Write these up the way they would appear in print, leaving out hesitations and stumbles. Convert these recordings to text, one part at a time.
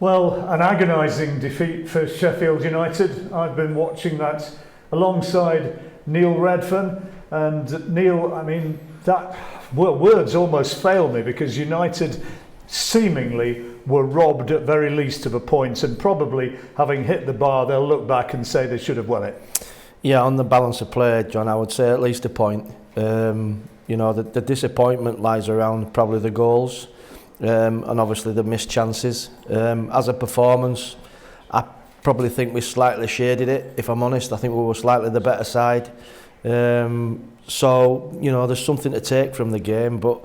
Well, an agonising defeat for Sheffield United. I've been watching that alongside Neil Redfearn. And Neil, I mean, words almost fail me, because United seemingly were robbed at very least of a point, and probably having hit the bar, they'll look back and say they should have won it. Yeah, on the balance of play, John, I would say at least a point. You know, the disappointment lies around probably the goals. And obviously the missed chances. As a performance, I probably think we slightly shaded it, if I'm honest. I think we were slightly the better side. So, you know, there's something to take from the game, but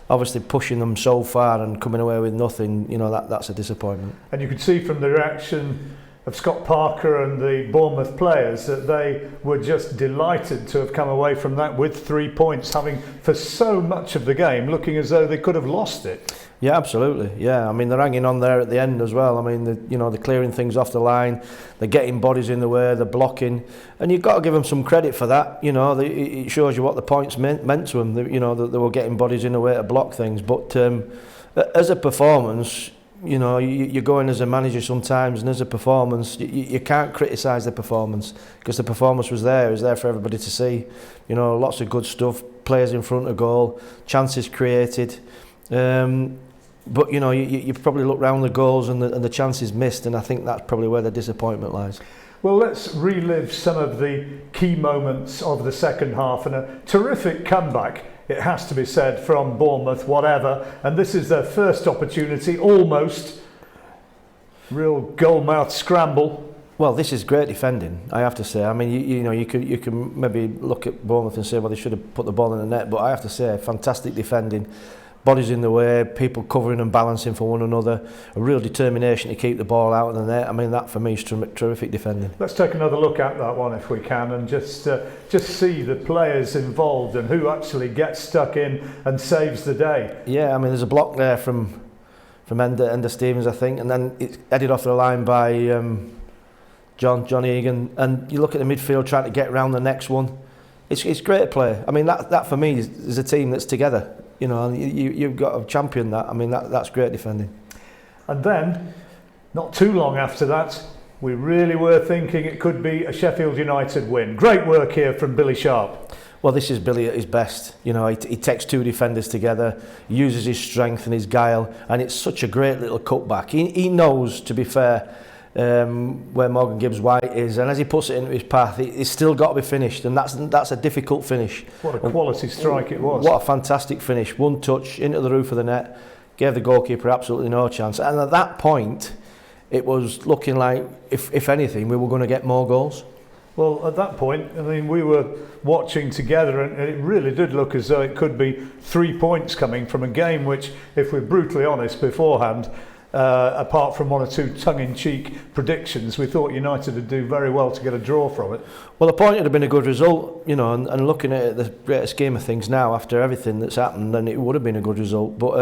obviously pushing them so far and coming away with nothing, you know, that's a disappointment. And you could see from the reaction of Scott Parker and the Bournemouth players that they were just delighted to have come away from that with 3 points, having for so much of the game looking as though they could have lost it. Yeah, absolutely. Yeah, I mean, they're hanging on there at the end as well. I mean, they're clearing things off the line, they're getting bodies in the way, they're blocking, and you've got to give them some credit for that. You know, it shows you what the points meant to them. They were getting bodies in the way to block things. But as a performance, you know, you go in as a manager sometimes, and as a performance, you can't criticise the performance, because the performance was there. It was there for everybody to see. You know, lots of good stuff, players in front of goal, chances created. But you know, you probably look round the goals and the chances missed, and I think that's probably where the disappointment lies. Well, let's relive some of the key moments of the second half, and a terrific comeback, it has to be said, from Bournemouth, whatever. And this is their first opportunity, almost. Real goal-mouth scramble. Well, this is great defending, I have to say. I mean, you can maybe look at Bournemouth and say, well, they should have put the ball in the net, but I have to say, fantastic defending. Bodies in the way, people covering and balancing for one another, a real determination to keep the ball out of the net. I mean, that for me is terrific defending. Let's take another look at that one if we can, and just see the players involved and who actually gets stuck in and saves the day. Yeah, I mean, there's a block there from Ender Stevens, I think, and then it's headed off the line by John Egan, and you look at the midfield trying to get around the next one. It's great to play. I mean, that for me is a team that's together. You know, you've got to champion that. I mean, that's great defending. And then, not too long after that, we really were thinking it could be a Sheffield United win. Great work here from Billy Sharp. Well, this is Billy at his best. You know, he takes two defenders together, uses his strength and his guile, and it's such a great little cutback. He knows, to be fair, where Morgan Gibbs White is, and as he puts it into his path, it's still got to be finished, and that's a difficult finish. What a quality strike it was. What a fantastic finish. One touch into the roof of the net, gave the goalkeeper absolutely no chance, and at that point it was looking like, if anything, we were going to get more goals. Well, at that point, I mean, we were watching together, and it really did look as though it could be 3 points coming from a game which, if we're brutally honest beforehand, apart from one or two tongue-in-cheek predictions, we thought United would do very well to get a draw from it. Well, the point would have been a good result, you know, and looking at it, the greater scheme of things now, after everything that's happened, then it would have been a good result. But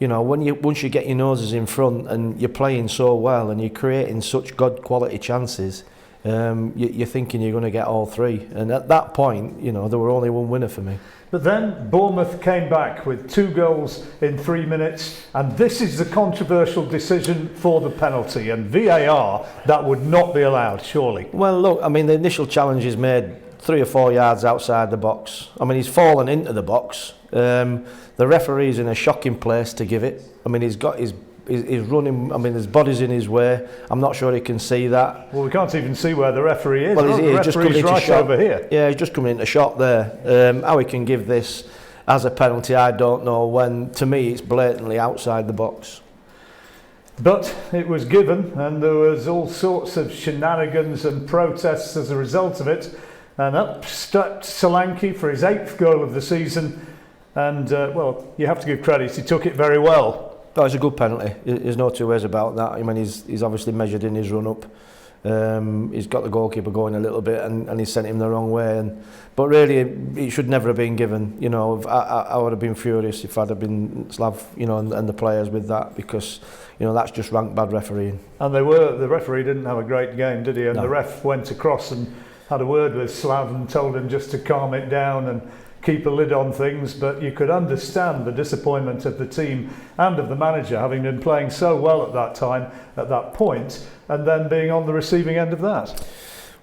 you know, once you get your noses in front and you're playing so well and you're creating such good quality chances, you're thinking you're going to get all three. And at that point, you know, there were only one winner for me. But then Bournemouth came back with 2 goals in 3 minutes, and this is the controversial decision for the penalty, and VAR, that would not be allowed, surely. Well, look, I mean, the initial challenge is made 3 or 4 yards outside the box. I mean, he's fallen into the box. The referee's in a shocking place to give it. I mean, he's running, I mean, there's bodies in his way. I'm not sure he can see that. Well, we can't even see where the referee is. Well, the just coming into right shot over here. Yeah, he's just coming into shot there. How he can give this as a penalty, I don't know, when to me it's blatantly outside the box. But it was given, and there was all sorts of shenanigans and protests as a result of it. And up stepped Solanke for his 8th goal of the season. And, well, you have to give credit, he took it very well. Oh, it's a good penalty. There's no two ways about that. I mean, he's obviously measured in his run-up. He's got the goalkeeper going a little bit, and he sent him the wrong way. But really, it should never have been given. You know, I would have been furious if I'd have been Slav, you know, and the players with that, because, you know, that's just rank bad refereeing. And the referee didn't have a great game, did he? And no. The ref went across and had a word with Slav and told him just to calm it down and keep a lid on things, but you could understand the disappointment of the team and of the manager, having been playing so well at that time, at that point, and then being on the receiving end of that.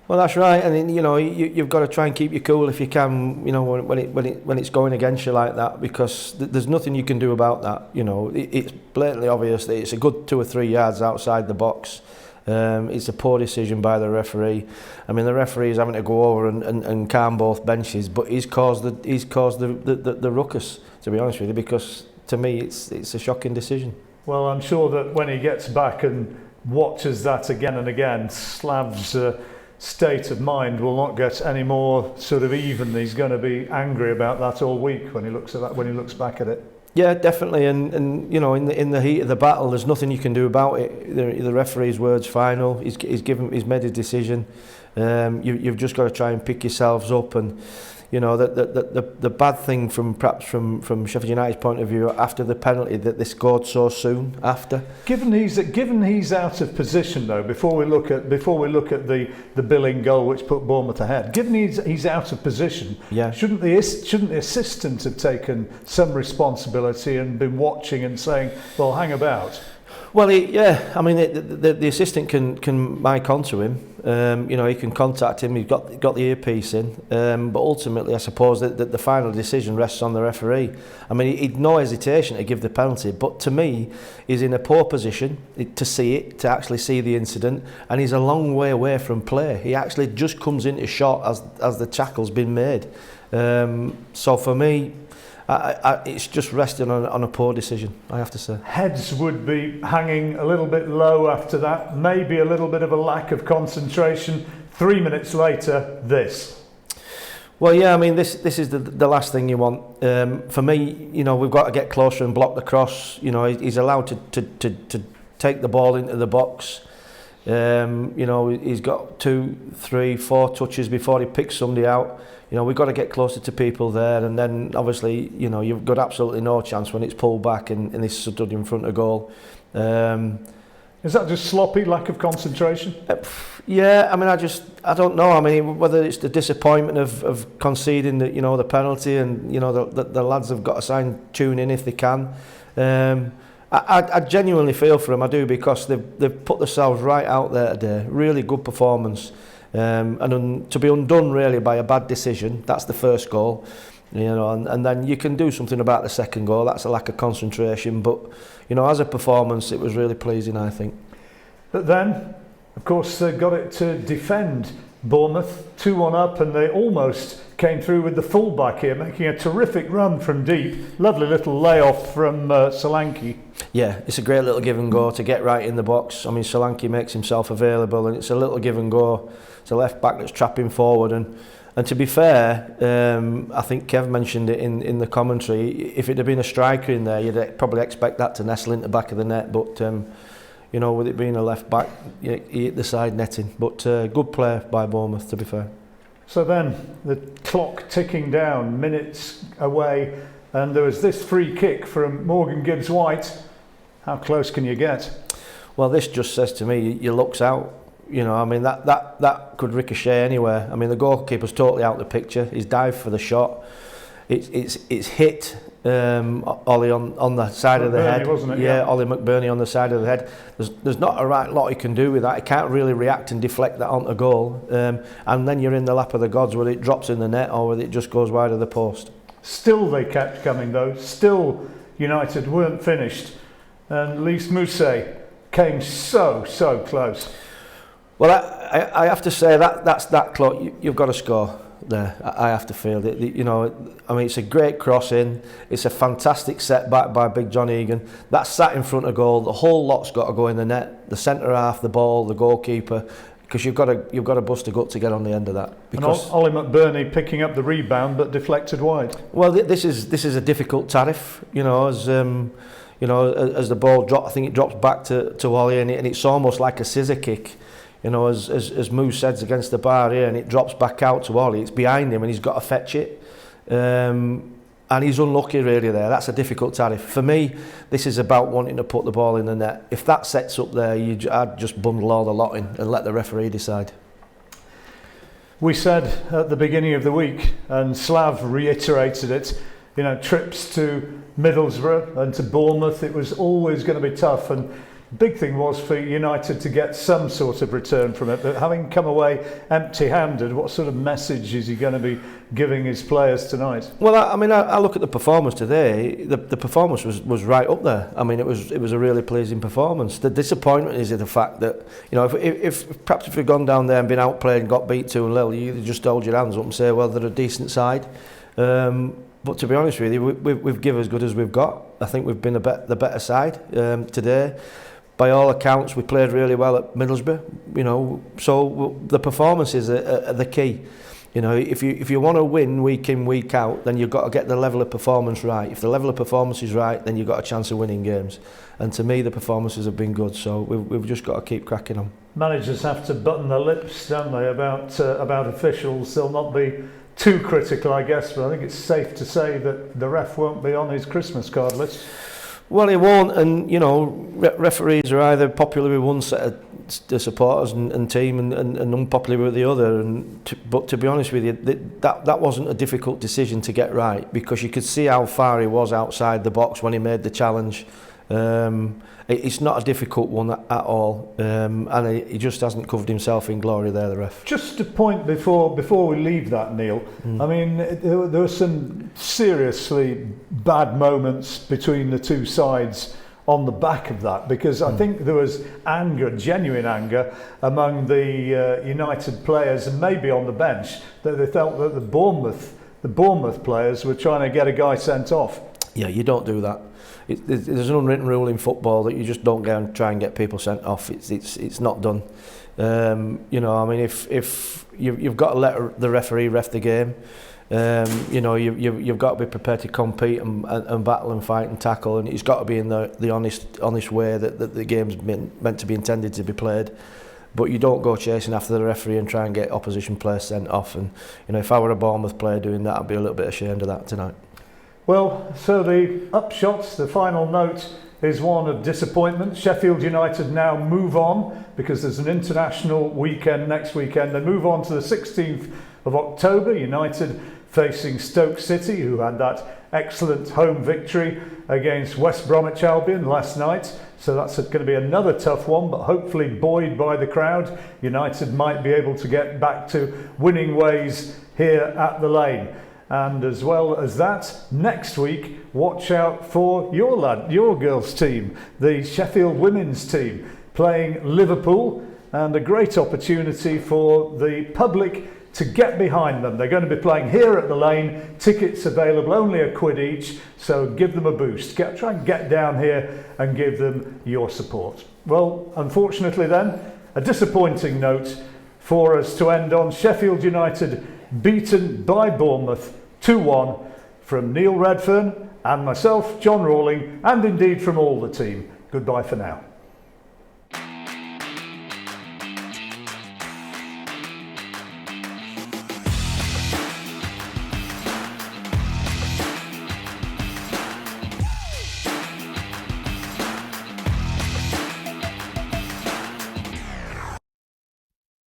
Well, that's right, and you know you've got to try and keep you cool if you can. You know when it's going against you like that, because there's nothing you can do about that. You know it's blatantly obvious that it's a good 2 or 3 yards outside the box. It's a poor decision by the referee. I mean, the referee is having to go over and calm both benches, but he's caused the ruckus, to be honest with you, because to me it's a shocking decision. Well, I'm sure that when he gets back and watches that again and again, Slav's state of mind will not get any more sort of even. He's going to be angry about that all week when he looks at that, when he looks back at it. Yeah, definitely, and you know, in the heat of the battle, there's nothing you can do about it. The referee's word's final. He's made his decision. You've just got to try and pick yourselves up, and you know the bad thing perhaps from Sheffield United's point of view after the penalty that they scored so soon after. Given he's out of position though, before we look at the Billing goal which put Bournemouth ahead. Given he's out of position, yeah. Shouldn't the assistant have taken some responsibility and been watching and saying, well, hang about? Well, I mean, the assistant can mic onto him. You know, he can contact him. He's got the earpiece in. But ultimately, I suppose that the final decision rests on the referee. I mean, he'd no hesitation to give the penalty. But to me, he's in a poor position to actually see the incident, and he's a long way away from play. He actually just comes into shot as the tackle's been made. So for me, it's just resting on a poor decision, I have to say. Heads would be hanging a little bit low after that, maybe a little bit of a lack of concentration. 3 minutes later, this. Well, yeah, I mean, this is the last thing you want. For me, you know, we've got to get closer and block the cross. You know, he's allowed to take the ball into the box. You know, he's got 2, 3, 4 touches before he picks somebody out. You know, we've got to get closer to people there, and then obviously, you know, you've got absolutely no chance when it's pulled back and he's stood in front of goal. Is that just sloppy, lack of concentration? Yeah, I mean, I don't know. I mean, whether it's the disappointment of conceding the penalty, and you know the lads have got to tune in if they can. I genuinely feel for them, I do, because they've put themselves right out there today. Really good performance. And to be undone really by a bad decision, that's the first goal, you know, and then you can do something about the second goal. That's a lack of concentration, but you know, as a performance, it was really pleasing, I think. But then, of course, they got it to defend Bournemouth 2-1 up, and they almost came through with the fullback here, making a terrific run from deep. Lovely little layoff from Solanke. Yeah, it's a great little give and go to get right in the box. I mean, Solanke makes himself available, and it's a little give and go. It's a left back that's trapping forward, and to be fair, I think Kev mentioned it in the commentary. If it had been a striker in there, you'd probably expect that to nestle into the back of the net. But you know, with it being a left back, he hit the side netting. But good play by Bournemouth, to be fair. So then the clock ticking down, minutes away, and there was this free kick from Morgan Gibbs-White. How close can you get? Well, this just says to me, your luck's out. You know, I mean, that could ricochet anywhere. I mean, the goalkeeper's totally out of the picture. He's dived for the shot. It's hit Ollie on the side of the head. Wasn't it? Yeah, Ollie McBurney on the side of the head. There's not a right lot he can do with that. He can't really react and deflect that onto goal. And then you're in the lap of the gods, whether it drops in the net or whether it just goes wide of the post. Still they kept coming though. Still United weren't finished. And Lys Mousset came so close. Well, I have to say that's that close. You've got to score there. I have to feel it. You know, I mean, it's a great cross in. It's a fantastic setback by Big John Egan. That's sat in front of goal. The whole lot's got to go in the net. The centre half, the ball, the goalkeeper, because you've got to bust a gut to get on the end of that. Because and Ollie McBurney picking up the rebound but deflected wide. Well, this is a difficult tariff. You know, as the ball drops, I think it drops back to Ollie, and it's almost like a scissor kick. You know, as Moose says, against the bar here, and it drops back out to Ollie. It's behind him, and he's got to fetch it. And he's unlucky really there. That's a difficult tariff. For me, this is about wanting to put the ball in the net. If that sets up there, I'd just bundle all the lot in and let the referee decide. We said at the beginning of the week, and Slav reiterated it, you know, trips to Middlesbrough and to Bournemouth, it was always going to be tough, and the big thing was for United to get some sort of return from it. But having come away empty-handed, what sort of message is he going to be giving his players tonight? Well, I look at the performance today. The performance was right up there. I mean, it was a really pleasing performance. The disappointment is the fact that, you know, if perhaps if we'd gone down there and been outplayed and got beat 2-0, you'd just hold your hands up and say, well, they're a decent side. But to be honest with you, we've given as good as we've got. I think we've been the better side today. By all accounts, we played really well at Middlesbrough. You know, so the performances are the key. You know, if you want to win week in, week out, then you've got to get the level of performance right. If the level of performance is right, then you've got a chance of winning games. And to me, the performances have been good. So we've just got to keep cracking on. Managers have to button their lips, don't they, about officials. They'll not be too critical, I guess, but I think it's safe to say that the ref won't be on his Christmas card list. Well, he won't, and you know, referees are either popular with one set of the supporters and team and unpopular with the other. But to be honest with you, that wasn't a difficult decision to get right, because you could see how far he was outside the box when he made the challenge. It's not a difficult one at all, and he just hasn't covered himself in glory there, the ref. Just a point before we leave that, Neil. I mean, there were some seriously bad moments between the two sides on the back of that, because I think there was anger, genuine anger, among the United players and maybe on the bench, that they felt that the Bournemouth players were trying to get a guy sent off. Yeah, you don't do that. There's an unwritten rule in football that you just don't go and try and get people sent off. It's not done. You know, I mean, if you've got to let the referee ref the game. You know, you've got to be prepared to compete and battle and fight and tackle, and it's got to be in the honest way that the game's meant to be intended to be played. But you don't go chasing after the referee and try and get opposition players sent off. And you know, if I were a Bournemouth player doing that, I'd be a little bit ashamed of that tonight. Well, so the upshots, the final note is one of disappointment. Sheffield United now move on, because there's an international weekend next weekend. They move on to the 16th of October. United facing Stoke City, who had that excellent home victory against West Bromwich Albion last night. So that's going to be another tough one, but hopefully buoyed by the crowd, United might be able to get back to winning ways here at the Lane. And as well as that, next week, watch out for your girls' team, the Sheffield women's team, playing Liverpool, and a great opportunity for the public to get behind them. They're going to be playing here at the Lane, tickets available only £1 each, so give them a boost. Try and get down here and give them your support. Well, unfortunately then, a disappointing note for us to end on. Sheffield United beaten by Bournemouth 2-1, from Neil Redfearn and myself, John Rawling, and indeed from all the team. Goodbye for now.